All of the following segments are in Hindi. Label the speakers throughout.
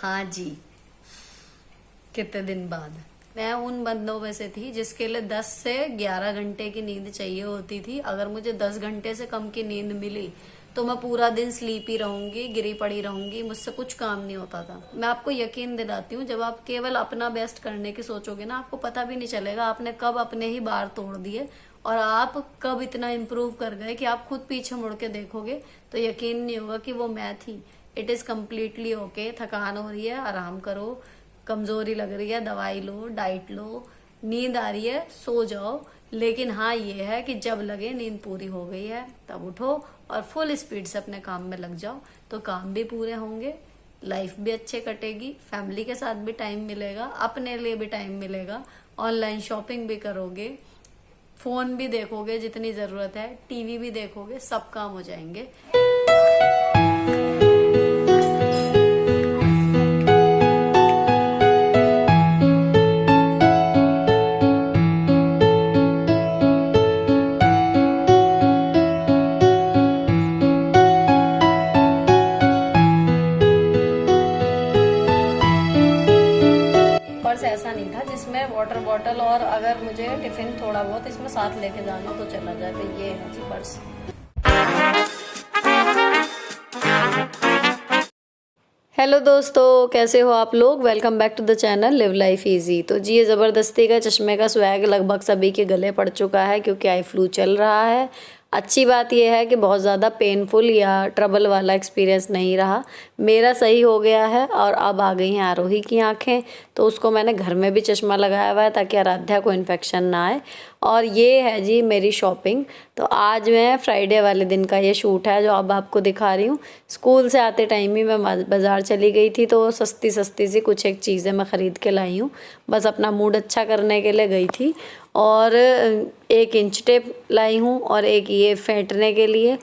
Speaker 1: हाँ जी, कितने दिन बाद। मैं उन बंदों में से थी जिसके लिए 10 से 11 घंटे की नींद चाहिए होती थी। अगर मुझे 10 घंटे से कम की नींद मिली तो मैं पूरा दिन स्लीपी रहूंगी, गिरी पड़ी रहूंगी, मुझसे कुछ काम नहीं होता था। मैं आपको यकीन दिलाती हूँ, जब आप केवल अपना बेस्ट करने की सोचोगे ना, आपको पता भी नहीं चलेगा आपने कब अपने ही बार तोड़ दिए और आप कब इतना इम्प्रूव कर गए कि आप खुद पीछे मुड़ के देखोगे तो यकीन नहीं होगा कि वो मैं थी। It is completely okay. थकान हो रही है, आराम करो। कमजोरी लग रही है, दवाई लो, डाइट लो। नींद आ रही है, सो जाओ। लेकिन हाँ, ये है कि जब लगे नींद पूरी हो गई है तब उठो और फुल स्पीड से अपने काम में लग जाओ, तो काम भी पूरे होंगे, लाइफ भी अच्छे कटेगी, फैमिली के साथ भी टाइम मिलेगा, अपने लिए भी टाइम मिलेगा, ऑनलाइन शॉपिंग भी करोगे, फोन भी देखोगे जितनी जरूरत है, टीवी भी देखोगे, सब काम हो जाएंगे। पर्स ऐसा नहीं था जिसमें वाटर बॉटल और अगर मुझे टिफिन थोड़ा बहुत इसमें साथ लेके जाना तो चला जाए, तो ये है जी पर्स। हेलो दोस्तों, कैसे हो आप लोग। Welcome back to the channel Live Life Easy. तो जी, ये ज़बरदस्ती का चश्मे का स्वैग लगभग सभी के गले पड़ चुका है क्योंकि आई फ्लू चल रहा है। अच्छी बात यह है कि बहुत ज़्यादा पेनफुल या ट्रबल वाला एक्सपीरियंस नहीं रहा। मेरा सही हो गया है और अब आ गई हैं आरोही की आंखें, तो उसको मैंने घर में भी चश्मा लगाया हुआ है ताकि आराध्या को इन्फेक्शन ना आए। और ये है जी मेरी शॉपिंग। तो आज मैं फ्राइडे वाले दिन का ये शूट है जो अब आपको दिखा रही हूँ। स्कूल से आते टाइम ही मैं बाज़ार चली गई थी, तो सस्ती सस्ती सी कुछ एक चीज़ें मैं ख़रीद के लाई हूँ। बस अपना मूड अच्छा करने के लिए गई थी। और एक इंच टेप लाई हूँ और एक ये फेंटने के लिए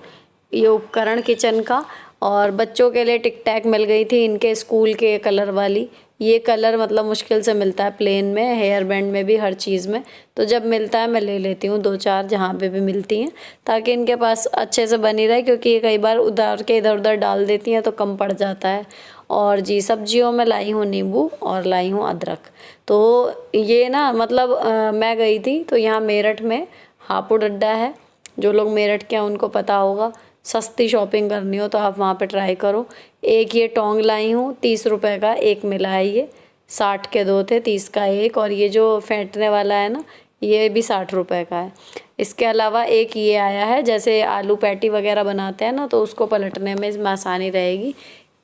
Speaker 1: ये उपकरण किचन का। और बच्चों के लिए टिक टैक मिल गई थी, इनके स्कूल के कलर वाली। ये कलर मतलब मुश्किल से मिलता है प्लेन में, हेयर बैंड में भी, हर चीज़ में। तो जब मिलता है मैं ले लेती हूँ 2-4 जहाँ पे भी मिलती हैं, ताकि इनके पास अच्छे से बनी रहे, क्योंकि ये कई बार उधार के इधर उधर डाल देती हैं तो कम पड़ जाता है। और जी, सब्जियों में लाई हूँ नींबू और लाई हूँ अदरक। तो ये ना मतलब मैं गई थी तो यहाँ मेरठ में हापुड़ अड्डा है। जो लोग मेरठ के हैं उनको पता होगा। सस्ती शॉपिंग करनी हो तो आप वहाँ पे ट्राई करो। एक ये टोंग लाई हूँ, 30 रुपए का एक मिला है। ये 60 के 2 थे, 30 का एक। और ये जो फेंटने वाला है ना, ये भी 60 रुपए का है। इसके अलावा एक ये आया है, जैसे आलू पैटी वगैरह बनाते हैं ना, तो उसको पलटने में इसमें आसानी रहेगी।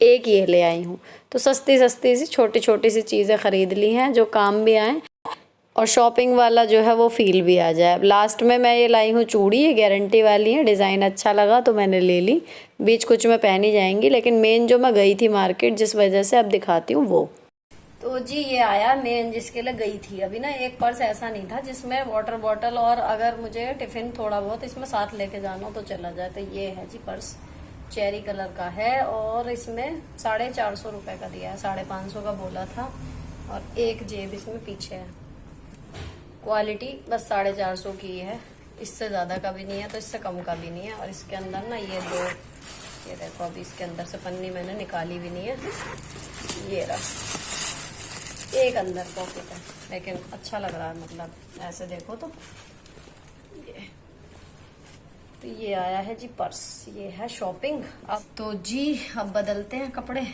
Speaker 1: एक ये ले आई हूँ। तो सस्ती सस्ती सी छोटी छोटी सी चीज़ें ख़रीद ली हैं जो काम भी आएँ और शॉपिंग वाला जो है वो फील भी आ जाए। अब लास्ट में मैं ये लाई हूँ चूड़ी, ये गारंटी वाली है, डिज़ाइन अच्छा लगा तो मैंने ले ली। बीच कुछ में पहनी जाएंगी, लेकिन मेन जो मैं गई थी मार्केट जिस वजह से अब दिखाती हूँ वो। तो जी, ये आया मेन जिसके लिए गई थी। अभी ना एक पर्स ऐसा नहीं था जिसमें वाटर बॉटल और अगर मुझे टिफिन थोड़ा बहुत इसमें साथ लेके जाना हो तो चला जाए, तो ये है जी पर्स। चेरी कलर का है और इसमें 450 रुपए का दिया है, 550 का बोला था। और एक जेब इसमें पीछे है। क्वालिटी बस 450 की है, इससे ज़्यादा का भी नहीं है तो इससे कम का भी नहीं है। और इसके अंदर ना ये दो, ये देखो, अभी इसके अंदर से पन्नी मैंने निकाली भी नहीं है। ये रहा, एक अंदर पॉकेट है, लेकिन अच्छा लग रहा है, मतलब ऐसे देखो तो। ये आया है जी पर्स, ये है शॉपिंग। अब तो जी, अब बदलते हैं कपड़े।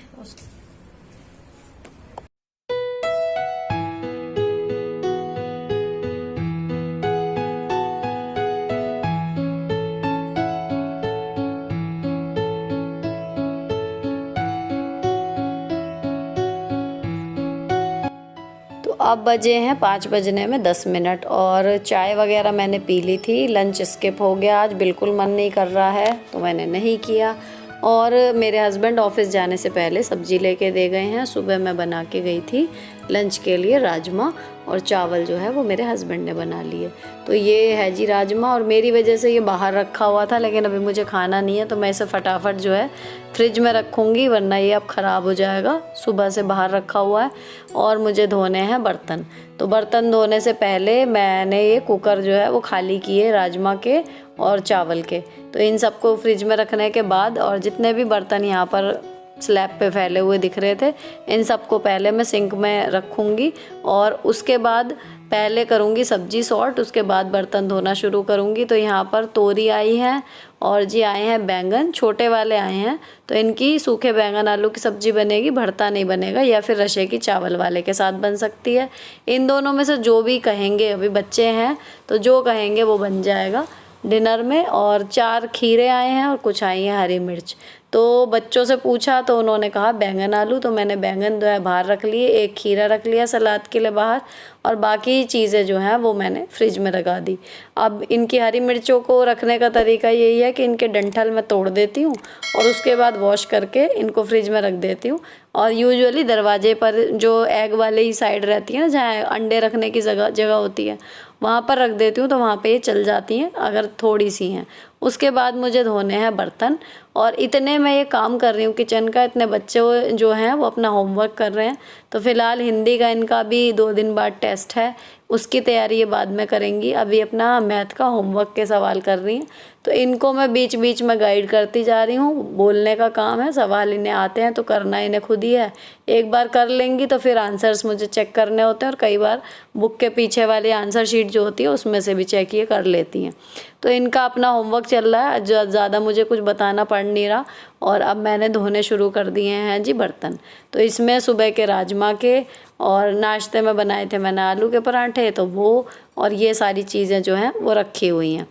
Speaker 1: तो अब बजे हैं 5 बजने में 10 मिनट और चाय वगैरह मैंने पी ली थी। लंच स्किप हो गया, आज बिल्कुल मन नहीं कर रहा है तो मैंने नहीं किया। और मेरे हस्बैंड ऑफिस जाने से पहले सब्जी लेके दे गए हैं। सुबह मैं बना के गई थी लंच के लिए राजमा, और चावल जो है वो मेरे हस्बैंड ने बना लिए। तो ये है जी राजमा, और मेरी वजह से ये बाहर रखा हुआ था, लेकिन अभी मुझे खाना नहीं है तो मैं इसे फटाफट जो है फ्रिज में रखूँगी, वरना ये अब ख़राब हो जाएगा। सुबह से बाहर रखा हुआ है। और मुझे धोने हैं बर्तन, तो बर्तन धोने से पहले मैंने ये कुकर जो है वो खाली किए राजमा के और चावल के। तो इन सबको फ्रिज में रखने के बाद और जितने भी बर्तन यहाँ पर स्लैब पे फैले हुए दिख रहे थे। इन सबको पहले मैं सिंक में रखूँगी और उसके बाद पहले करूँगी सब्जी सॉर्ट, उसके बाद बर्तन धोना शुरू करूँगी। तो यहाँ पर तोरी आई है और जी आए हैं बैंगन, छोटे वाले आए हैं। तो इनकी सूखे बैंगन आलू की सब्जी बनेगी, भरता नहीं बनेगा, या फिर रशे की चावल वाले के साथ बन सकती है। इन दोनों में से जो भी कहेंगे, अभी बच्चे हैं तो जो कहेंगे वो बन जाएगा डिनर में। और 4 खीरे आए हैं और कुछ आई हैं हरी मिर्च। तो बच्चों से पूछा तो उन्होंने कहा बैंगन आलू, तो मैंने बैंगन जो है बाहर रख लिए, एक खीरा रख लिया सलाद के लिए बाहर, और बाकी चीज़ें जो हैं वो मैंने फ्रिज में लगा दी। अब इनकी हरी मिर्चों को रखने का तरीका यही है कि इनके डंठल में तोड़ देती हूँ और उसके बाद वॉश करके इनको फ्रिज में रख देती हूँ। और यूजुअली दरवाजे पर जो एग वाले ही साइड रहती है ना, जहाँ अंडे रखने की जगह होती है, वहाँ पर रख देती हूँ, तो वहाँ पे ये चल जाती हैं अगर थोड़ी सी हैं। उसके बाद मुझे धोने हैं बर्तन, और इतने मैं ये काम कर रही हूँ किचन का। इतने बच्चे जो हैं वो अपना होमवर्क कर रहे हैं। तो फ़िलहाल हिंदी का इनका भी 2 दिन बाद टेस्ट है, उसकी तैयारी ये बाद में करेंगी। अभी अपना मैथ का होमवर्क के सवाल कर रही हैं, तो इनको मैं बीच बीच में गाइड करती जा रही हूँ। बोलने का काम है, सवाल इन्हें आते हैं तो करना इन्हें खुद ही है। एक बार कर लेंगी तो फिर आंसर्स मुझे चेक करने होते हैं, और कई बार बुक के पीछे वाली आंसर शीट जो होती है उसमें से भी चेक ये कर लेती हैं। तो इनका अपना होमवर्क चल रहा है, ज़्यादा मुझे कुछ बताना पड़ नहीं रहा। और अब मैंने धोने शुरू कर दिए हैं जी बर्तन। तो इसमें सुबह के राजमा के, और नाश्ते में बनाए थे मैंने आलू के पराठे, तो वो और ये सारी चीज़ें जो हैं वो रखी हुई हैं।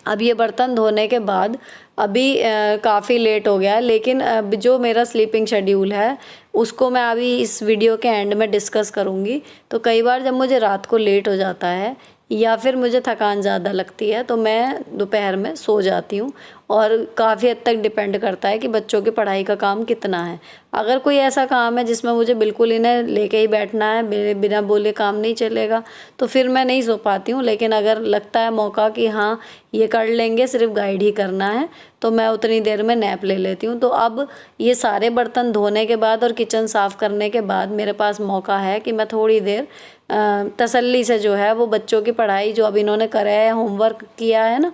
Speaker 1: अब ये बर्तन धोने के बाद अभी काफ़ी लेट हो गया है, लेकिन जो मेरा स्लीपिंग शेड्यूल है उसको मैं अभी इस वीडियो के एंड में डिस्कस करूँगी। तो कई बार जब मुझे रात को लेट हो जाता है या फिर मुझे थकान ज़्यादा लगती है तो मैं दोपहर में सो जाती हूँ, और काफ़ी हद तक डिपेंड करता है कि बच्चों की पढ़ाई का काम कितना है। अगर कोई ऐसा काम है जिसमें मुझे बिल्कुल इन्हें लेके ही बैठना है, बिना बोले काम नहीं चलेगा, तो फिर मैं नहीं सो पाती हूँ। लेकिन अगर लगता है मौका कि हाँ ये कर लेंगे, सिर्फ गाइड ही करना है, तो मैं उतनी देर में नैप ले लेती हूँ। तो अब ये सारे बर्तन धोने के बाद और किचन साफ़ करने के बाद मेरे पास मौका है कि मैं थोड़ी देर तसल्ली से जो है वो बच्चों की पढ़ाई जो अब इन्होंने करा है, होमवर्क किया है ना,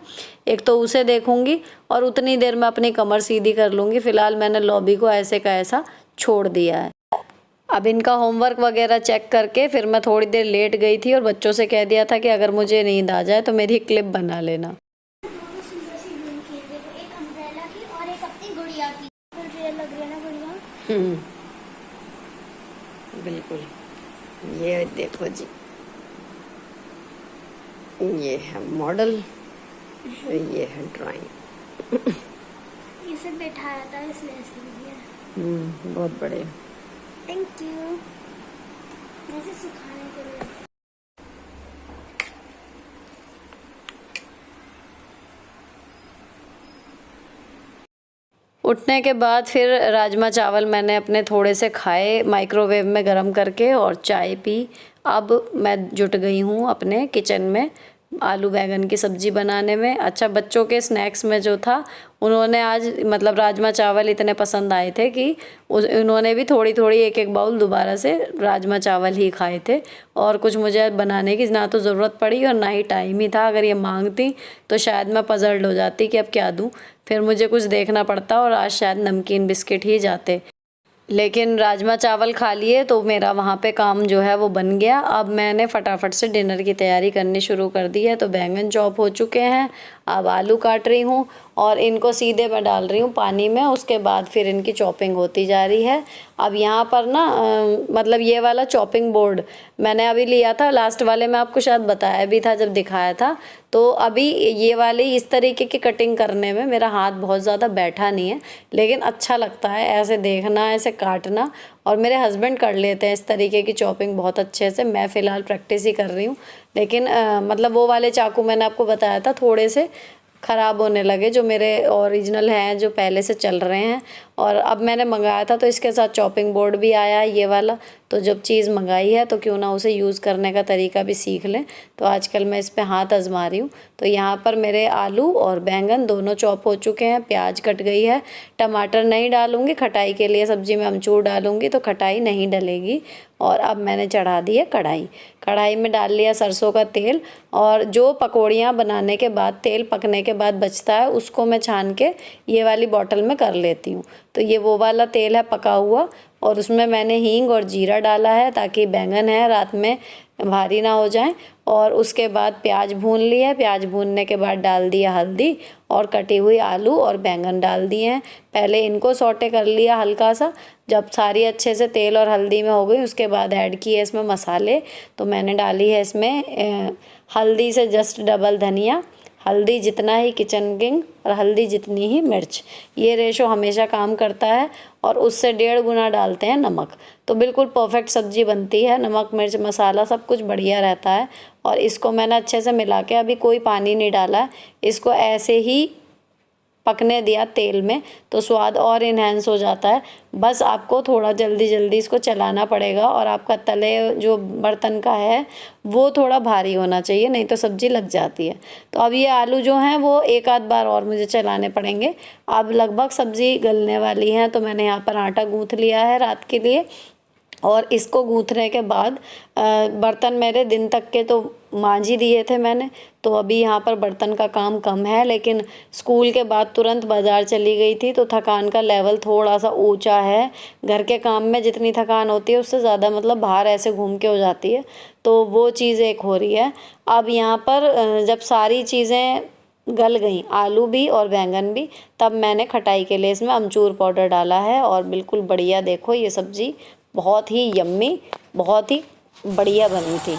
Speaker 1: एक तो उसे देखूंगी और उतनी देर में अपनी कमर सीधी कर लूँगी। फ़िलहाल मैंने लॉबी को ऐसे का ऐसा छोड़ दिया है। अब इनका होमवर्क वगैरह चेक करके फिर मैं थोड़ी देर लेट गई थी और बच्चों से कह दिया था कि अगर मुझे नींद आ जाए तो मेरी क्लिप बना लेना। बिल्कुल, ये देखो जी, ये है मॉडल, ये है ड्राइंग।
Speaker 2: ये सब बैठाया था इसलिए ऐसे दिया।
Speaker 1: बहुत बढ़िया,
Speaker 2: थैंक यू वैसे सिखाने के लिए।
Speaker 1: उठने के बाद फिर राजमा चावल मैंने अपने थोड़े से खाए माइक्रोवेव में गरम करके और चाय पी। अब मैं जुट गई हूँ अपने किचन में आलू बैंगन की सब्ज़ी बनाने में। अच्छा, बच्चों के स्नैक्स में जो था, उन्होंने आज मतलब राजमा चावल इतने पसंद आए थे कि उन्होंने भी थोड़ी थोड़ी एक एक बाउल दोबारा से राजमा चावल ही खाए थे। और कुछ मुझे बनाने की ना तो ज़रूरत पड़ी और ना ही टाइम ही था। अगर ये मांगती तो शायद मैं पजल्ड हो जाती कि अब क्या दूँ, फिर मुझे कुछ देखना पड़ता और आज शायद नमकीन बिस्किट ही जाते। लेकिन राजमा चावल खा लिए तो मेरा वहाँ पे काम जो है वो बन गया। अब मैंने फटाफट से डिनर की तैयारी करनी शुरू कर दी है। तो बैंगन चॉप हो चुके हैं, अब आलू काट रही हूँ और इनको सीधे मैं डाल रही हूँ पानी में। उसके बाद फिर इनकी चॉपिंग होती जा रही है। अब यहाँ पर ना मतलब ये वाला चॉपिंग बोर्ड मैंने अभी लिया था, लास्ट वाले में आपको शायद बताया भी था जब दिखाया था। तो अभी ये वाली इस तरीके की कटिंग करने में मेरा हाथ बहुत ज़्यादा बैठा नहीं है, लेकिन अच्छा लगता है ऐसे देखना, ऐसे काटना। और मेरे हस्बैंड कर लेते हैं इस तरीके की चॉपिंग बहुत अच्छे से। मैं फ़िलहाल प्रैक्टिस ही कर रही हूँ। लेकिन मतलब वो वाले चाकू मैंने आपको बताया था थोड़े से ख़राब होने लगे, जो मेरे ओरिजिनल हैं जो पहले से चल रहे हैं। और अब मैंने मंगाया था तो इसके साथ चॉपिंग बोर्ड भी आया है ये वाला, तो जब चीज़ मंगाई है तो क्यों ना उसे यूज़ करने का तरीका भी सीख लें। तो आजकल मैं इस पे हाथ आजमा रही हूँ। तो यहाँ पर मेरे आलू और बैंगन दोनों चॉप हो चुके हैं, प्याज कट गई है, टमाटर नहीं डालूँगी, खटाई के लिए सब्ज़ी में अमचूर डालूँगी तो खटाई नहीं डलेगी। और अब मैंने चढ़ा दी है कढ़ाई। कढ़ाई में डाल लिया सरसों का तेल, और जो पकौड़ियाँ बनाने के बाद तेल पकने के बाद बचता है उसको मैं छान के ये वाली बॉटल में कर लेती हूँ। तो ये वो वाला तेल है पका हुआ, और उसमें मैंने हींग और जीरा डाला है ताकि बैंगन है रात में भारी ना हो जाए। और उसके बाद प्याज भून लिया है, प्याज भूनने के बाद डाल दिया हल्दी और कटी हुई आलू और बैंगन डाल दिए हैं। पहले इनको सौटे कर लिया हल्का सा, जब सारी अच्छे से तेल और हल्दी में हो गई उसके बाद ऐड किए इसमें मसाले। तो मैंने डाली है इसमें हल्दी से जस्ट डबल धनिया, हल्दी जितना ही किचन किंग और हल्दी जितनी ही मिर्च, ये रेशो हमेशा काम करता है। और उससे 1.5 गुना डालते हैं नमक, तो बिल्कुल परफेक्ट सब्जी बनती है। नमक मिर्च मसाला सब कुछ बढ़िया रहता है। और इसको मैंने अच्छे से मिला के, अभी कोई पानी नहीं डाला, इसको ऐसे ही पकने दिया तेल में तो स्वाद और इन्हेंस हो जाता है। बस आपको थोड़ा जल्दी जल्दी इसको चलाना पड़ेगा, और आपका तले जो बर्तन का है वो थोड़ा भारी होना चाहिए, नहीं तो सब्ज़ी लग जाती है। तो अब ये आलू जो हैं वो एक आध बार और मुझे चलाने पड़ेंगे। अब लगभग सब्ज़ी गलने वाली है, तो मैंने यहाँ पर आटा गूँथ लिया है रात के लिए। और इसको गूँथने के बाद बर्तन मेरे दिन तक के तो मांज ही दिए थे मैंने, तो अभी यहाँ पर बर्तन का काम कम है। लेकिन स्कूल के बाद तुरंत बाज़ार चली गई थी तो थकान का लेवल थोड़ा सा ऊंचा है। घर के काम में जितनी थकान होती है उससे ज़्यादा मतलब बाहर ऐसे घूम के हो जाती है, तो वो चीज़ एक हो रही है। अब यहाँ पर जब सारी चीज़ें गल गई, आलू भी और बैंगन भी, तब मैंने खटाई के लिए इसमें अमचूर पाउडर डाला है। और बिल्कुल बढ़िया, देखो ये सब्ज़ी बहुत ही यम्मी, बहुत ही बढ़िया बनी थी।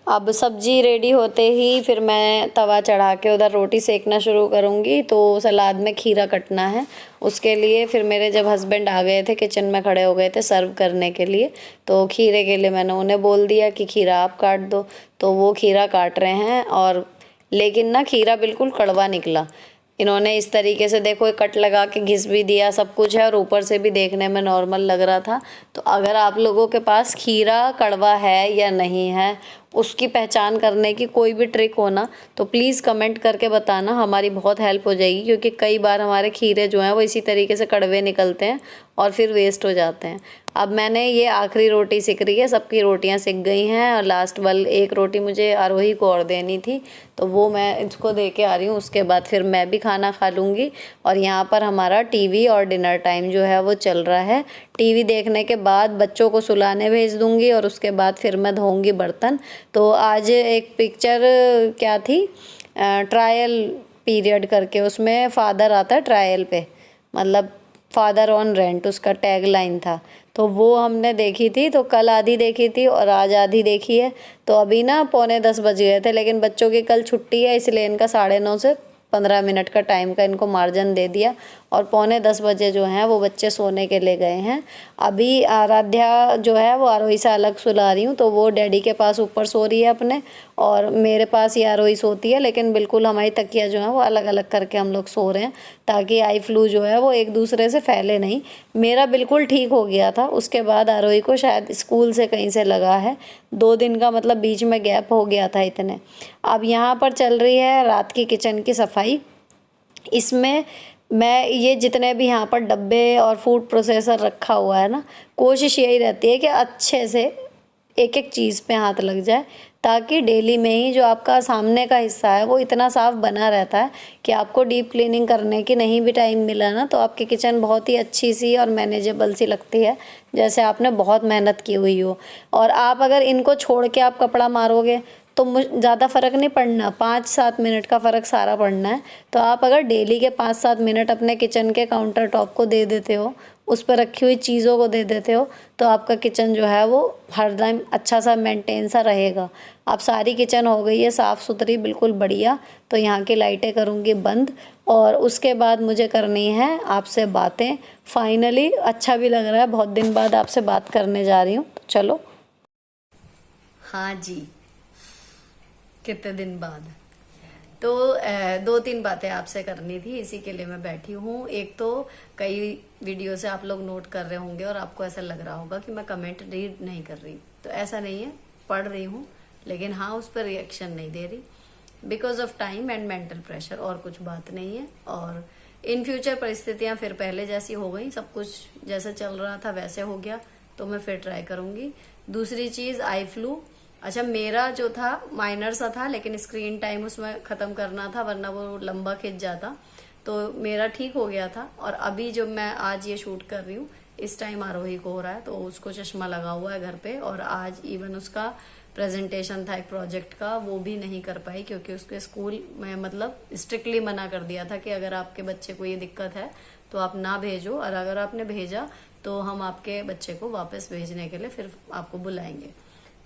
Speaker 1: अब सब्जी रेडी होते ही फिर मैं तवा चढ़ा के उधर रोटी सेकना शुरू करूँगी। तो सलाद में खीरा कटना है, उसके लिए फिर मेरे जब हस्बैंड आ गए थे किचन में खड़े हो गए थे सर्व करने के लिए, तो खीरे के लिए मैंने उन्हें बोल दिया कि खीरा आप काट दो। तो वो खीरा काट रहे हैं, और लेकिन ना खीरा बिल्कुल कड़वा निकला। इन्होंने इस तरीके से देखो कट लगा के घिस भी दिया, सब कुछ है, और ऊपर से भी देखने में नॉर्मल लग रहा था। तो अगर आप लोगों के पास खीरा कड़वा है या नहीं है, उसकी पहचान करने की कोई भी ट्रिक हो ना, तो प्लीज़ कमेंट करके बताना, हमारी बहुत हेल्प हो जाएगी। क्योंकि कई बार हमारे खीरे जो हैं वो इसी तरीके से कड़वे निकलते हैं और फिर वेस्ट हो जाते हैं। अब मैंने ये आखिरी रोटी सिक रही है, सबकी रोटियां सिक गई हैं, और लास्ट वाली एक रोटी मुझे आरोही को और देनी थी, तो वो मैं इसको दे के आ रही हूँ। उसके बाद फिर मैं भी खाना खा लूँगी। और यहाँ पर हमारा टीवी और डिनर टाइम जो है वो चल रहा है। टीवी देखने के बाद बच्चों को सुलाने भेज दूँगी, और उसके बाद फिर मैं धोऊँगी बर्तन। तो आज एक पिक्चर क्या थी, ट्रायल पीरियड करके, उसमें फादर आता है ट्रायल पे, मतलब फादर ऑन रेंट उसका टैग लाइन था। तो वो हमने देखी थी, तो कल आधी देखी थी और आज आधी देखी है। तो अभी ना 9:45 बज गए थे, लेकिन बच्चों की कल छुट्टी है इसलिए इनका 9:30 से 15 मिनट का टाइम का इनको मार्जिन दे दिया, और 9:45 बजे जो हैं वो बच्चे सोने के लिए गए हैं। अभी आराध्या जो है वो आरोही से अलग सुला रही हूँ, तो वो डैडी के पास ऊपर सो रही है अपने, और मेरे पास ही आरोही सोती है। लेकिन बिल्कुल हमारी तकिया जो है वो अलग अलग करके हम लोग सो रहे हैं, ताकि आई फ्लू जो है वो एक दूसरे से फैले नहीं। मेरा बिल्कुल ठीक हो गया था, उसके बाद आरोही को शायद स्कूल से कहीं से लगा है। 2 दिन का मतलब बीच में गैप हो गया था इतने। अब यहाँ पर चल रही है रात की किचन की सफाई। इसमें मैं ये जितने भी यहाँ पर डब्बे और फूड प्रोसेसर रखा हुआ है ना, कोशिश यही रहती है कि अच्छे से एक एक चीज़ पे हाथ लग जाए, ताकि डेली में ही जो आपका सामने का हिस्सा है वो इतना साफ़ बना रहता है कि आपको डीप क्लीनिंग करने की नहीं भी टाइम मिला ना, तो आपकी किचन बहुत ही अच्छी सी और मैनेजेबल सी लगती है, जैसे आपने बहुत मेहनत की हुई हो। और आप अगर इनको छोड़ के आप कपड़ा मारोगे तो ज़्यादा फ़र्क नहीं पड़ना, 5-7 मिनट का फ़र्क सारा पड़ना है। तो आप अगर डेली के 5-7 मिनट अपने किचन के काउंटर टॉप को दे देते हो, उस पर रखी हुई चीज़ों को दे देते हो, तो आपका किचन जो है वो हर टाइम अच्छा सा मेंटेन सा रहेगा। अब सारी किचन हो गई है साफ़ सुथरी बिल्कुल बढ़िया। तो यहाँ की लाइटें करूँगी बंद, और उसके बाद मुझे करनी है आपसे बातें। फाइनली अच्छा भी लग रहा है, बहुत दिन बाद आपसे बात करने जा रही हूँ। तो चलो। हाँ जी, कितने दिन बाद। तो 2-3 बातें आपसे करनी थी, इसी के लिए मैं बैठी हूँ। एक तो कई वीडियो से आप लोग नोट कर रहे होंगे और आपको ऐसा लग रहा होगा कि मैं कमेंट रीड नहीं कर रही, तो ऐसा नहीं है, पढ़ रही हूँ, लेकिन हाँ उस पर रिएक्शन नहीं दे रही because of time and mental pressure, और कुछ बात नहीं है। और इन फ्यूचर परिस्थितियां फिर पहले जैसी हो गई, सब कुछ जैसे चल रहा था वैसे हो गया, तो मैं फिर ट्राई करूंगी। दूसरी चीज, आई फ्लू, अच्छा मेरा जो था माइनर सा था, लेकिन स्क्रीन टाइम उसमें खत्म करना था वरना वो लंबा खिंच जाता, तो मेरा ठीक हो गया था। और अभी जो मैं आज ये शूट कर रही हूँ इस टाइम आरोही को हो रहा है, तो उसको चश्मा लगा हुआ है घर पे, और आज इवन उसका प्रेजेंटेशन था एक प्रोजेक्ट का, वो भी नहीं कर पाई क्योंकि उसके स्कूल में मतलब स्ट्रिक्टली मना कर दिया था कि अगर आपके बच्चे को ये दिक्कत है तो आप ना भेजो, और अगर आपने भेजा तो हम आपके बच्चे को वापस भेजने के लिए फिर आपको बुलाएंगे।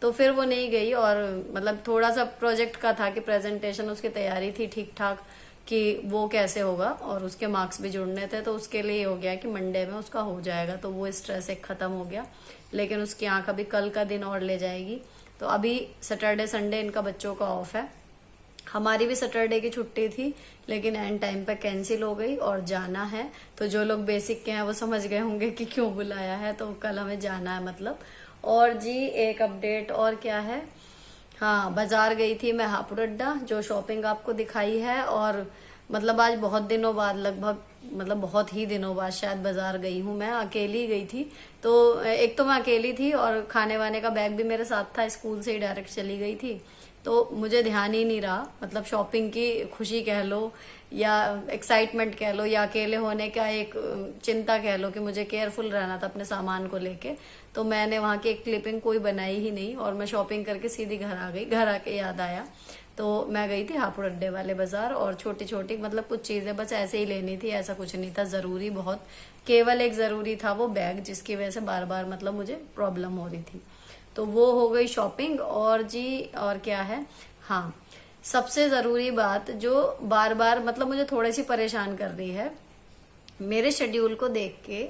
Speaker 1: तो फिर वो नहीं गई, और मतलब थोड़ा सा प्रोजेक्ट का था कि प्रेजेंटेशन उसकी तैयारी थी ठीक ठाक कि वो कैसे होगा, और उसके मार्क्स भी जुड़ने थे, तो उसके लिए हो गया कि मंडे में उसका हो जाएगा, तो वो स्ट्रेस एक खत्म हो गया। लेकिन उसकी आंख अभी कल का दिन और ले जाएगी, तो अभी सैटरडे संडे इनका बच्चों का ऑफ है। हमारी भी सैटरडे की छुट्टी थी, लेकिन एंड टाइम पे कैंसिल हो गई और जाना है। तो जो लोग बेसिक के हैं वो समझ गए होंगे कि क्यों बुलाया है, तो कल हमें जाना है मतलब। और जी एक अपडेट और क्या है, हाँ बाजार गई थी मैं हापुड़, जो शॉपिंग आपको दिखाई है, और मतलब आज बहुत दिनों बाद, लगभग मतलब बहुत ही दिनों बाद शायद बाजार गई हूँ। मैं अकेली गई थी, तो एक तो मैं अकेली थी और खाने वाने का बैग भी मेरे साथ था, स्कूल से ही डायरेक्ट चली गई थी, तो मुझे ध्यान ही नहीं रहा, मतलब शॉपिंग की खुशी कह लो या एक्साइटमेंट कह लो या अकेले होने का एक चिंता कह लो कि मुझे केयरफुल रहना था अपने सामान को लेके, तो मैंने वहां की एक क्लिपिंग कोई बनाई ही नहीं, और मैं शॉपिंग करके सीधी घर आ गई। घर आके याद आया, तो मैं गई थी हापुड़ अड्डे वाले बाजार, और छोटी छोटी मतलब कुछ चीजें बस ऐसे ही लेनी थी, ऐसा कुछ नहीं था जरूरी बहुत, केवल एक जरूरी था वो बैग, जिसकी वजह से बार बार मतलब मुझे प्रॉब्लम हो रही थी, तो वो हो गई शॉपिंग। और जी और क्या है, हाँ सबसे जरूरी बात जो बार बार मतलब मुझे थोड़ी सी परेशान कर रही है, मेरे शेड्यूल को देख के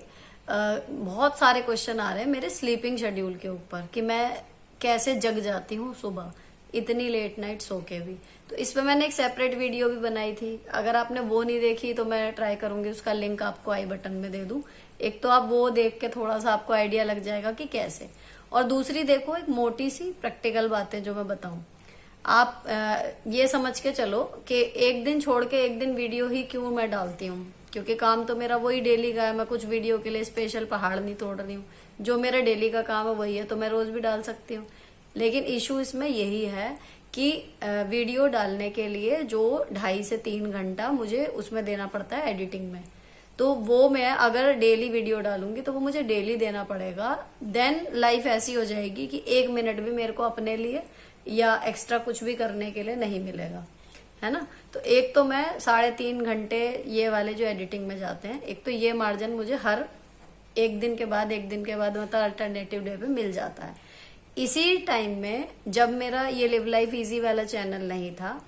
Speaker 1: बहुत सारे क्वेश्चन आ रहे हैं मेरे स्लीपिंग शेड्यूल के ऊपर, कि मैं कैसे जग जाती हूँ सुबह इतनी लेट नाइट सो के भी। तो इस पे मैंने एक सेपरेट वीडियो भी बनाई थी, अगर आपने वो नहीं देखी तो मैं ट्राई करूंगी उसका लिंक आपको आई बटन में दे दूं, एक तो आप वो देख के थोड़ा सा आपको आइडिया लग जाएगा कि कैसे। और दूसरी देखो एक मोटी सी प्रैक्टिकल बातें जो मैं बताऊं, आप ये समझ के चलो कि एक दिन छोड़ के एक दिन वीडियो ही क्यों मैं डालती हूँ, क्योंकि काम तो मेरा वही डेली का है, मैं कुछ वीडियो के लिए स्पेशल पहाड़ नहीं तोड़ रही हूँ, जो मेरा डेली का काम है वही है, तो मैं रोज भी डाल सकती हूँ। लेकिन इशू इसमें यही है कि वीडियो डालने के लिए जो 2.5 से 3 घंटा मुझे उसमें देना पड़ता है एडिटिंग में, तो वो मैं अगर डेली वीडियो डालूंगी तो वो मुझे डेली देना पड़ेगा, देन लाइफ ऐसी हो जाएगी कि 1 मिनट भी मेरे को अपने लिए या एक्स्ट्रा कुछ भी करने के लिए नहीं मिलेगा, है ना। तो एक तो मैं 3.5 घंटे ये वाले जो एडिटिंग में जाते हैं, एक तो ये मार्जिन मुझे हर एक दिन के बाद मतलब अल्टरनेटिव डे पे मिल जाता है। इसी टाइम में जब मेरा ये लिव लाइफ इजी वाला चैनल नहीं था,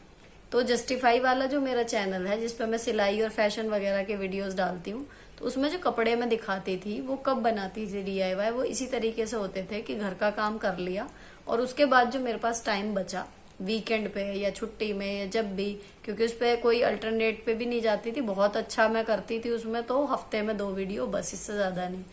Speaker 1: तो जस्टिफाई वाला जो मेरा चैनल है जिसपे मैं सिलाई और फैशन वगैरह के वीडियोस डालती हूँ, तो उसमें जो कपड़े मैं दिखाती थी वो कब बनाती थी DIY, वो इसी तरीके से होते थे कि घर का काम कर लिया और उसके बाद जो मेरे पास टाइम बचा वीकेंड पे या छुट्टी में या जब भी, क्योंकि उस पर कोई अल्टरनेट पे भी नहीं जाती थी, बहुत अच्छा मैं करती थी उसमें, तो हफ्ते में 2 वीडियो बस, इससे ज्यादा नहीं,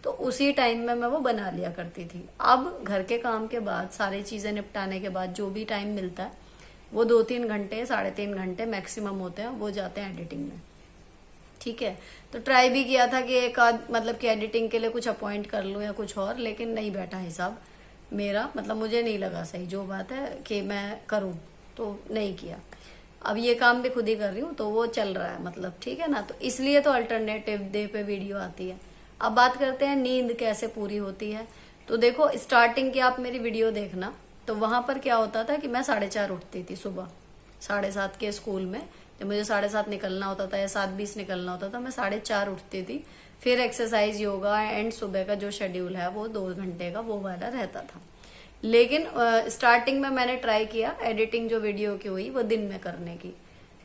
Speaker 1: तो उसी टाइम में मैं वो बना लिया करती थी। अब घर के काम के बाद सारी चीजें निपटाने के बाद जो भी टाइम मिलता है वो 2-3 घंटे 3.5 घंटे मैक्सिमम होते हैं, वो जाते हैं एडिटिंग में। ठीक है, तो ट्राई भी किया था कि एक आध मतलब कि एडिटिंग के लिए कुछ अपॉइंट कर लूं या कुछ और, लेकिन नहीं बैठा हिसाब मेरा, मतलब मुझे नहीं लगा सही जो बात है कि मैं करूं, तो नहीं किया। अब ये काम भी खुद ही कर रही हूँ तो वो चल रहा है, मतलब ठीक है ना, तो इसलिए तो अल्टरनेटिव डे पे वीडियो आती है। अब बात करते हैं नींद कैसे पूरी होती है। तो देखो स्टार्टिंग की आप मेरी वीडियो देखना, तो वहां पर क्या होता था कि मैं 4:30 उठती थी सुबह, 7:30 के स्कूल में जब मुझे 7:30 निकलना होता था या 7:20 निकलना होता था, मैं 4:30 उठती थी। फिर एक्सरसाइज योगा एंड सुबह का जो शेड्यूल है वो 2 घंटे का वो वाला रहता था। लेकिन स्टार्टिंग में मैंने ट्राई किया एडिटिंग जो वीडियो की हुई वो दिन में करने की,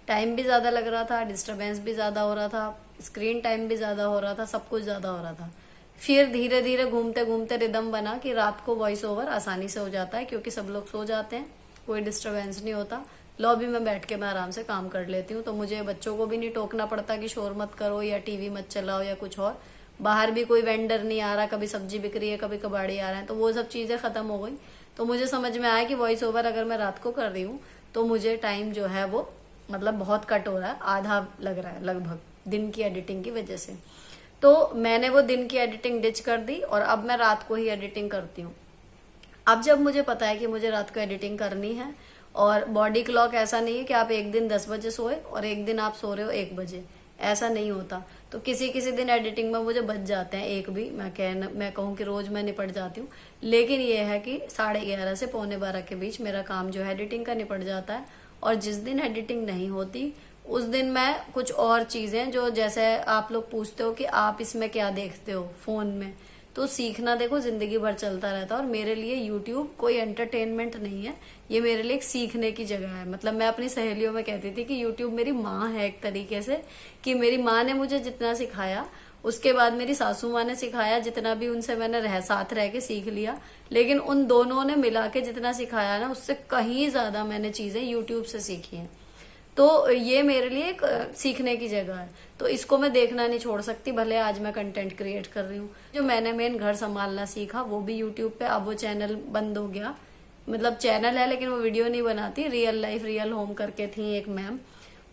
Speaker 1: टाइम भी ज्यादा लग रहा था, डिस्टरबेंस भी ज्यादा हो रहा था, स्क्रीन टाइम भी ज्यादा हो रहा था, सब कुछ ज्यादा हो रहा था। फिर धीरे धीरे घूमते घूमते रिदम बना कि रात को वॉइस ओवर आसानी से हो जाता है, क्योंकि सब लोग सो जाते हैं, कोई डिस्टरबेंस नहीं होता, लॉबी में बैठ के मैं आराम से काम कर लेती हूँ। तो मुझे बच्चों को भी नहीं टोकना पड़ता कि शोर मत करो या टीवी मत चलाओ या कुछ और। बाहर भी कोई वेंडर नहीं आ रहा, कभी सब्जी बिक रही है, कभी कबाड़ी आ रहे हैं, तो वो सब चीजें खत्म हो गई। तो मुझे समझ में आया कि वॉइस ओवर अगर मैं रात को कर रही हूँ तो मुझे टाइम जो है वो मतलब बहुत कट हो रहा है, आधा लग रहा है लगभग दिन की एडिटिंग की वजह से। तो मैंने वो दिन की एडिटिंग डिच कर दी और अब मैं रात को ही एडिटिंग करती हूँ। अब जब मुझे पता है कि मुझे रात को एडिटिंग करनी है, और बॉडी क्लॉक ऐसा नहीं है कि आप एक दिन 10 बजे सोए और एक दिन आप सो रहे हो 1 बजे, ऐसा नहीं होता। तो किसी किसी दिन एडिटिंग में मुझे बच जाते हैं 1 भी, मैं कहूँ कि रोज मैं निपट जाती हूँ। लेकिन ये है कि 11:30 से 11:45 के बीच मेरा काम जो है एडिटिंग का निपट जाता है। और जिस दिन एडिटिंग नहीं होती उस दिन मैं कुछ और चीजें, जो जैसे आप लोग पूछते हो कि आप इसमें क्या देखते हो फोन में, तो सीखना देखो जिंदगी भर चलता रहता है। और मेरे लिए यूट्यूब कोई एंटरटेनमेंट नहीं है, ये मेरे लिए एक सीखने की जगह है। मतलब मैं अपनी सहेलियों में कहती थी कि यूट्यूब मेरी माँ है एक तरीके से, कि मेरी माँ ने मुझे जितना सिखाया, उसके बाद मेरी सासू माँ ने सिखाया, जितना भी उनसे मैंने साथ रह के सीख लिया। लेकिन उन दोनों ने मिला के जितना सिखाया ना, उससे कहीं ज्यादा मैंने चीजें यूट्यूब से सीखी हैं। तो ये मेरे लिए एक सीखने की जगह है, तो इसको मैं देखना नहीं छोड़ सकती, भले आज मैं कंटेंट क्रिएट कर रही हूँ। जो मैंने मेन घर संभालना सीखा वो भी यूट्यूब पे, अब वो चैनल बंद हो गया। मतलब चैनल है लेकिन वो वीडियो नहीं बनाती, रियल लाइफ रियल होम करके थी एक मैम,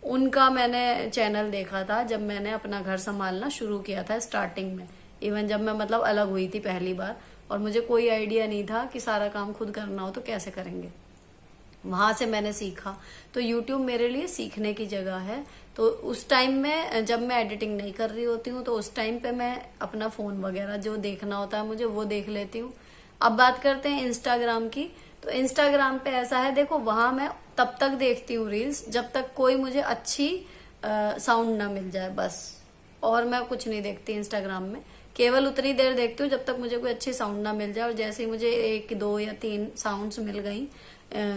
Speaker 1: उनका मैंने चैनल देखा था जब मैंने अपना घर संभालना शुरू किया था स्टार्टिंग में। इवन जब मैं मतलब अलग हुई थी पहली बार और मुझे कोई आइडिया नहीं था कि सारा काम खुद करना हो तो कैसे करेंगे, वहां से मैंने सीखा। तो YouTube मेरे लिए सीखने की जगह है। तो उस टाइम में जब मैं एडिटिंग नहीं कर रही होती हूँ तो उस टाइम पे मैं अपना फोन वगैरह जो देखना होता है मुझे वो देख लेती हूँ। अब बात करते हैं इंस्टाग्राम की। तो इंस्टाग्राम पे ऐसा है, देखो वहां मैं तब तक देखती हूँ रील्स जब तक कोई मुझे अच्छी साउंड ना मिल जाए, बस। और मैं कुछ नहीं देखती इंस्टाग्राम में, केवल उतनी देर देखती हूँ जब तक मुझे कोई अच्छी साउंड ना मिल जाए। और जैसे ही मुझे 1, 2 या 3 साउंड्स मिल गई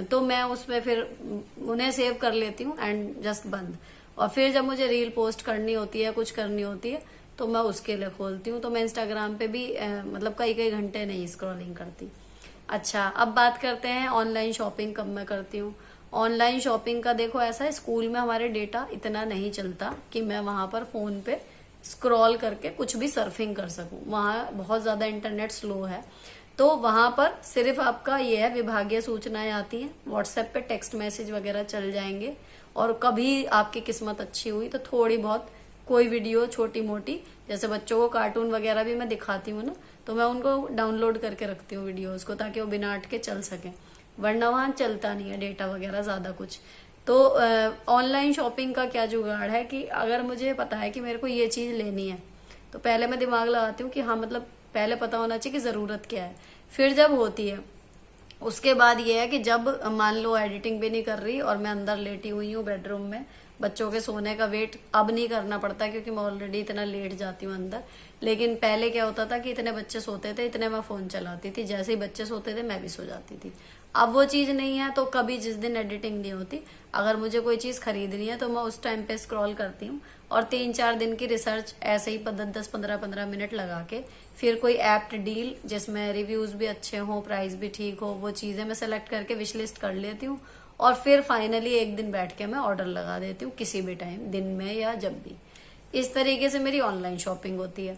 Speaker 1: तो मैं उसमें फिर उन्हें सेव कर लेती हूँ एंड जस्ट बंद। और फिर जब मुझे रील पोस्ट करनी होती है, कुछ करनी होती है, तो मैं उसके लिए खोलती हूँ। तो मैं इंस्टाग्राम पे भी मतलब कई कई घंटे नहीं स्क्रॉलिंग करती। अच्छा, अब बात करते हैं ऑनलाइन शॉपिंग कब मैं करती हूँ। ऑनलाइन शॉपिंग का देखो ऐसा है, स्कूल में हमारे डेटा इतना नहीं चलता कि मैं वहां पर फोन पे स्क्रॉल करके कुछ भी सर्फिंग कर सकूं, वहां बहुत ज्यादा इंटरनेट स्लो है। तो वहां पर सिर्फ आपका ये है, विभागीय सूचनाएं आती हैं, व्हाट्सएप पे टेक्स्ट मैसेज वगैरह चल जाएंगे। और कभी आपकी किस्मत अच्छी हुई तो थोड़ी बहुत कोई वीडियो छोटी मोटी, जैसे बच्चों को कार्टून वगैरह भी मैं दिखाती हूँ ना, तो मैं उनको डाउनलोड करके रखती हूँ वीडियोस को, ताकि वो बिना अटके चल सके, वरना वहां चलता नहीं है डेटा वगैरह ज्यादा कुछ। तो ऑनलाइन शॉपिंग का क्या जुगाड़ है कि अगर मुझे पता है कि मेरे को ये चीज लेनी है तो पहले मैं दिमाग लगाती हूँ कि हाँ, मतलब पहले पता होना चाहिए कि जरूरत क्या है। फिर जब होती है उसके बाद ये है कि जब मान लो एडिटिंग भी नहीं कर रही और मैं अंदर लेटी हुई हूँ बेडरूम में, बच्चों के सोने का वेट अब नहीं करना पड़ता क्योंकि मैं ऑलरेडी इतना लेट जाती हूँ अंदर। लेकिन पहले क्या होता था कि इतने बच्चे सोते थे, इतने मैं फोन चलाती थी, जैसे ही बच्चे सोते थे मैं भी सो जाती थी। अब वो चीज नहीं है। तो कभी जिस दिन एडिटिंग नहीं होती, अगर मुझे कोई चीज खरीदनी है तो मैं उस टाइम पे स्क्रॉल करती हूँ और 3-4 दिन की रिसर्च ऐसे ही 10-15 मिनट लगा के फिर कोई एप्ट डील जिसमें रिव्यूज भी अच्छे हों, प्राइस भी ठीक हो, वो चीजें मैं सेलेक्ट करके विश लिस्ट कर लेती हूँ। और फिर फाइनली एक दिन बैठ के मैं ऑर्डर लगा देती हूँ, किसी भी टाइम, दिन में या जब भी। इस तरीके से मेरी ऑनलाइन शॉपिंग होती है।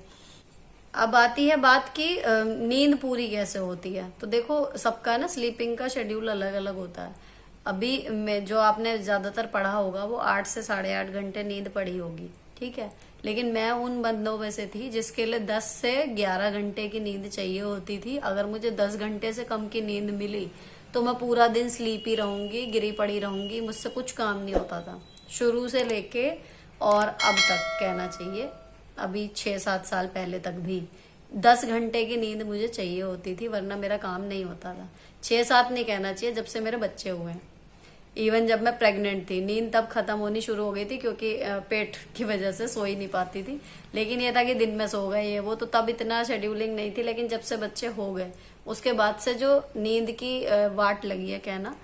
Speaker 1: अब आती है बात की नींद पूरी कैसे होती है। तो देखो सबका ना स्लीपिंग का शेड्यूल अलग अलग होता है। अभी मैं जो आपने ज्यादातर पढ़ा होगा वो 8 से 8.5 घंटे नींद पड़ी होगी, ठीक है। लेकिन मैं उन बंदों में से थी जिसके लिए 10 से 11 घंटे की नींद चाहिए होती थी। अगर मुझे 10 घंटे से कम की नींद मिली तो मैं पूरा दिन स्लीपी रहूंगी, गिरी पड़ी रहूंगी, मुझसे कुछ काम नहीं होता था शुरू से लेके और अब तक कहना चाहिए। अभी 6-7 साल पहले तक भी 10 घंटे की नींद मुझे चाहिए होती थी, वरना मेरा काम नहीं होता था। 6-7 नहीं कहना चाहिए, जब से मेरे बच्चे हुए हैं। इवन जब मैं प्रेग्नेंट थी नींद तब खत्म होनी शुरू हो गई थी, क्योंकि पेट की वजह से सो ही नहीं पाती थी। लेकिन ये था कि दिन में सो गए ये वो, तो तब इतना शेड्यूलिंग नहीं थी। लेकिन जब से बच्चे हो गए उसके बाद से जो नींद की वाट लगी है कहना,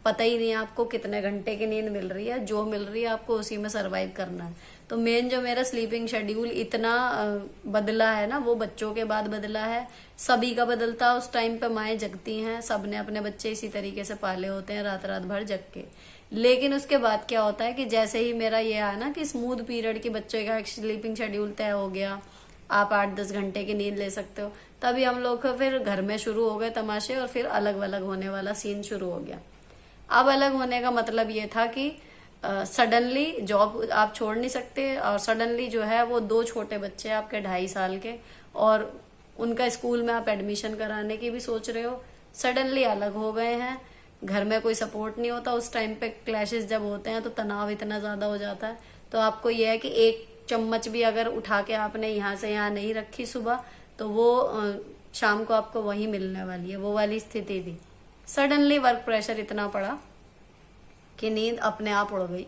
Speaker 1: पता ही नहीं है आपको कितने घंटे की नींद मिल रही है। जो मिल रही है आपको उसी में सरवाइव करना है। तो मेन जो मेरा स्लीपिंग शेड्यूल इतना बदला है ना, वो बच्चों के बाद बदला है। सभी का बदलता है। उस टाइम पे माएं जगती हैं, सबने अपने बच्चे इसी तरीके से पाले होते हैं, रात रात भर जग के। लेकिन उसके बाद क्या होता है कि जैसे ही मेरा ये आया ना कि स्मूथ पीरियड की बच्चे का एक स्लीपिंग शेड्यूल तय हो गया, आप 8-10 घंटे की नींद ले सकते हो, तभी हम लोग का फिर घर में शुरू हो गए तमाशे और फिर अलग अलग होने वाला सीन शुरू हो गया। अब अलग होने का मतलब ये था कि सडनली जॉब आप छोड़ नहीं सकते, और सडनली जो है वो 2 छोटे बच्चे आपके 2.5 साल के, और उनका स्कूल में आप एडमिशन कराने की भी सोच रहे हो, सडनली अलग हो गए हैं। घर में कोई सपोर्ट नहीं होता उस टाइम पे, क्लैशेस जब होते हैं तो तनाव इतना ज्यादा हो जाता है। तो आपको यह है कि एक चम्मच भी अगर उठा के आपने यहाँ से यहाँ नहीं रखी सुबह, तो वो शाम को आपको वही मिलने वाली है, वो वाली स्थिति थी। सडनली वर्क प्रेशर इतना पड़ा कि नींद अपने आप उड़ गई,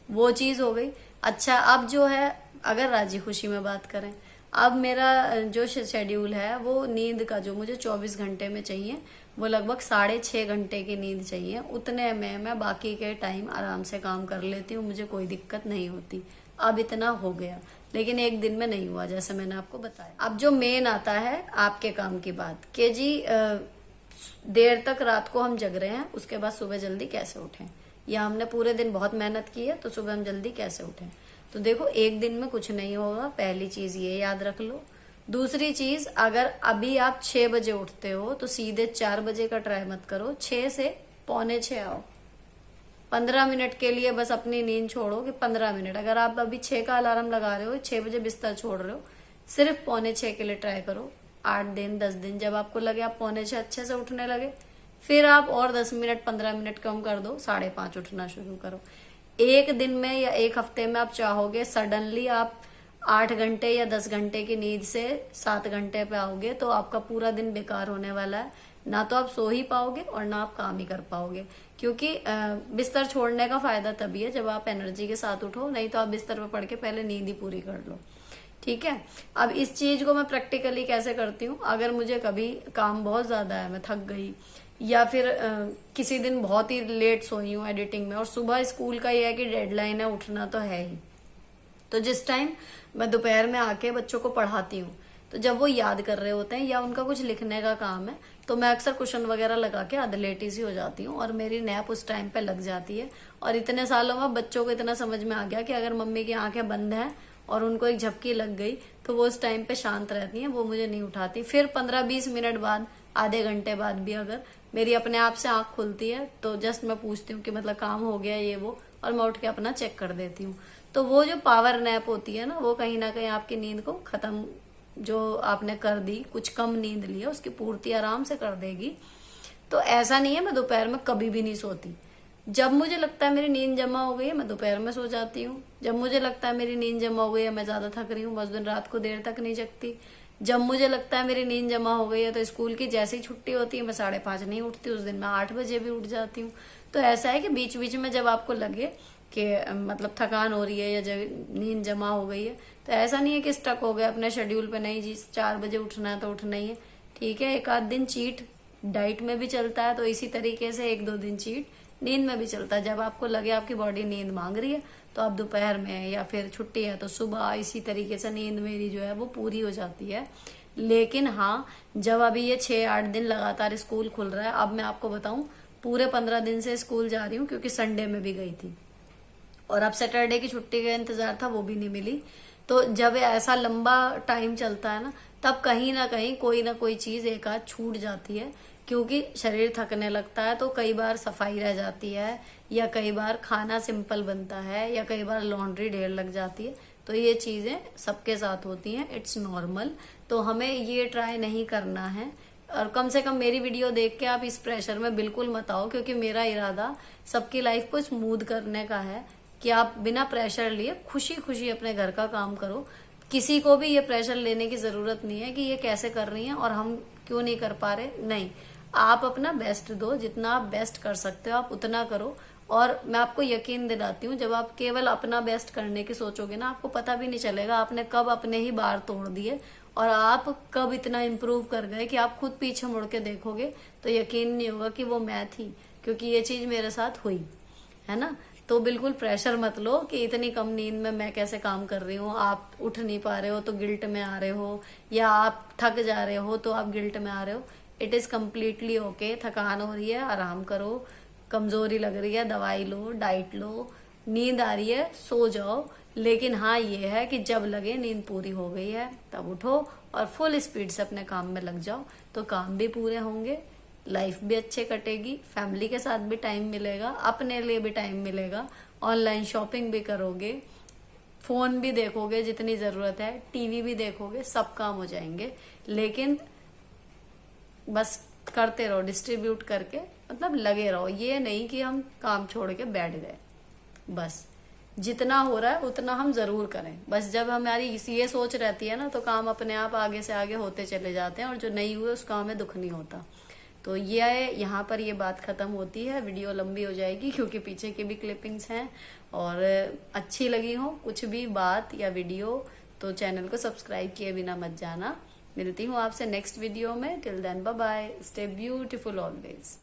Speaker 1: वो चीज हो गई। अच्छा, अब जो है अगर राजी खुशी में बात करें, अब मेरा जो शेड्यूल है वो नींद का जो मुझे 24 घंटे में चाहिए, वो लगभग 6.5 घंटे की नींद चाहिए। उतने में मैं बाकी के टाइम आराम से काम कर लेती हूँ, मुझे कोई दिक्कत नहीं होती। अब इतना हो गया, लेकिन एक दिन में नहीं हुआ जैसे मैंने आपको बताया। अब जो मेन आता है आपके काम की बात कि जी देर तक रात को हम जग रहे हैं, उसके बाद सुबह जल्दी कैसे उठें, या हमने पूरे दिन बहुत मेहनत की है तो सुबह हम जल्दी कैसे उठें। तो देखो, एक दिन में कुछ नहीं होगा, पहली चीज ये याद रख लो। दूसरी चीज, अगर अभी आप 6 बजे उठते हो तो सीधे 4 बजे का ट्राई मत करो, 6 से 5:45 आओ। 15 मिनट के लिए बस अपनी नींद छोड़ो कि 15 मिनट। अगर आप अभी 6 का अलार्म लगा रहे हो, 6 बजे बिस्तर छोड़ रहे हो, सिर्फ 5:45 के लिए ट्राई करो। 8 दिन 10 दिन जब आपको लगे आप 5:45 अच्छे से उठने लगे, फिर आप और 10 मिनट 15 मिनट कम कर दो, 5:30 उठना शुरू करो। एक दिन में या एक हफ्ते में आप चाहोगे सडनली आप 8 घंटे या 10 घंटे की नींद से 7 घंटे पे आओगे, तो आपका पूरा दिन बेकार होने वाला है। ना तो आप सो ही पाओगे और ना आप काम ही कर पाओगे, क्योंकि बिस्तर छोड़ने का फायदा तभी है जब आप एनर्जी के साथ उठो, नहीं तो आप बिस्तर पर पड़ के पहले नींद ही पूरी कर लो। ठीक है। अब इस चीज को मैं प्रैक्टिकली कैसे करती हूँ, अगर मुझे कभी काम बहुत ज्यादा है, मैं थक गई, या फिर किसी दिन बहुत ही लेट सोई हूँ एडिटिंग में, और सुबह स्कूल का ये है कि डेडलाइन है, उठना तो है ही, तो जिस टाइम मैं दोपहर में आके बच्चों को पढ़ाती हूँ, तो जब वो याद कर रहे होते हैं या उनका कुछ लिखने का काम है, तो मैं अक्सर कुशन वगैरह लगा के अधलेटी सी हो जाती हूँ और मेरी नैप उस टाइम पे लग जाती है। और इतने सालों में बच्चों को इतना समझ में आ गया कि अगर मम्मी की आंखें बंद हैं और उनको एक झपकी लग गई तो वो उस टाइम पे शांत रहती हैं, वो मुझे नहीं उठाती। फिर 15-20 मिनट बाद, आधे घंटे बाद भी अगर मेरी अपने आप से आंख खुलती है तो जस्ट मैं पूछती हूँ कि मतलब काम हो गया ये वो, और मैं उठ के अपना चेक कर देती हूँ। तो वो जो पावर नैप होती है ना, वो कहीं ना कहीं आपकी नींद को खत्म, जो आपने कर दी, कुछ कम नींद ली है, उसकी पूर्ति आराम से कर देगी। तो ऐसा नहीं है मैं दोपहर में कभी भी नहीं सोती। जब मुझे लगता है मेरी नींद जमा हो गई है, मैं दोपहर में सो जाती हूँ। जब मुझे लगता है मेरी नींद जमा हो गई है, मैं ज्यादा थक रही हूँ, बस दिन रात को देर तक नहीं जगती। जब मुझे लगता है मेरी नींद जमा हो गई है, तो स्कूल की जैसे ही छुट्टी होती है, मैं 5:30 नहीं उठती, उस दिन मैं 8 बजे भी उठ जाती हूँ। तो ऐसा है कि बीच बीच में जब आपको लगे कि मतलब थकान हो रही है या जब नींद जमा हो गई है, तो ऐसा नहीं है कि स्टक हो गए अपने शेड्यूल पे, नहीं जी 4 बजे उठना है तो उठना ही है। ठीक है, एक आध दिन चीट डाइट में भी चलता है, तो इसी तरीके से 1-2 दिन चीट नींद में भी चलता है। जब आपको लगे आपकी बॉडी नींद मांग रही है, तो आप दोपहर में, या फिर छुट्टी है तो सुबह, इसी तरीके से नींद मेरी जो है वो पूरी हो जाती है। लेकिन हाँ, जब अभी ये 6-8 दिन लगातार स्कूल खुल रहा है, अब मैं आपको बताऊं पूरे 15 दिन से स्कूल जा रही हूँ, क्योंकि संडे में भी गई थी और अब सैटरडे की छुट्टी का इंतजार था, वो भी नहीं मिली। तो जब ऐसा लंबा टाइम चलता है ना, तब कहीं ना कहीं कोई ना कोई चीज एक आध छूट जाती है, क्योंकि शरीर थकने लगता है। तो कई बार सफाई रह जाती है, या कई बार खाना सिंपल बनता है, या कई बार लॉन्ड्री ढेर लग जाती है। तो ये चीजें सबके साथ होती हैं, इट्स नॉर्मल। तो हमें ये ट्राई नहीं करना है, और कम से कम मेरी वीडियो देख के आप इस प्रेशर में बिल्कुल मत आओ, क्योंकि मेरा इरादा सबकी लाइफ को स्मूथ करने का है कि आप बिना प्रेशर लिए खुशी खुशी अपने घर का काम करो। किसी को भी ये प्रेशर लेने की जरूरत नहीं है कि ये कैसे कर रही हैं और हम क्यों नहीं कर पा रहे। नहीं, आप अपना बेस्ट दो, जितना आप बेस्ट कर सकते हो आप उतना करो। और मैं आपको यकीन दिलाती हूँ, जब आप केवल अपना बेस्ट करने की सोचोगे ना, आपको पता भी नहीं चलेगा आपने कब अपने ही बार तोड़ दिए और आप कब इतना इम्प्रूव कर गए कि आप खुद पीछे मुड़ के देखोगे तो यकीन नहीं होगा कि वो मैं थी, क्योंकि ये चीज मेरे साथ हुई है ना। तो बिल्कुल प्रेशर मत लो कि इतनी कम नींद में मैं कैसे काम कर रही हूँ, आप उठ नहीं पा रहे हो तो गिल्ट में आ रहे हो, या आप थक जा रहे हो तो आप गिल्ट में आ रहे हो। It is completely okay. थकान हो रही है, आराम करो, कमजोरी लग रही है दवाई लो, डाइट लो, नींद आ रही है सो जाओ, लेकिन हाँ ये है कि जब लगे नींद पूरी हो गई है तब उठो और फुल स्पीड से अपने काम में लग जाओ, तो काम भी पूरे होंगे, लाइफ भी अच्छे कटेगी, फैमिली के साथ भी टाइम मिलेगा, अपने लिए भी टाइम मिलेगा, ऑनलाइन शॉपिंग भी करोगे, फोन भी देखोगे जितनी जरूरत है, टीवी भी देखोगे, सब काम हो जाएंगे। लेकिन बस करते रहो, डिस्ट्रीब्यूट करके, मतलब लगे रहो, ये नहीं कि हम काम छोड़ के बैठ गए। बस जितना हो रहा है उतना हम जरूर करें। बस जब हमारी ये सोच रहती है ना, तो काम अपने आप आगे से आगे होते चले जाते हैं, और जो नहीं हुए उसका हमें दुख नहीं होता। तो ये यहाँ पर ये बात खत्म होती है। वीडियो लंबी हो जाएगी क्योंकि पीछे की भी क्लिपिंग्स हैं, और अच्छी लगी हो कुछ भी बात या वीडियो तो चैनल को सब्सक्राइब किए बिना मत जाना। मिलती हूँ आपसे नेक्स्ट वीडियो में। Till then bye bye, stay beautiful always.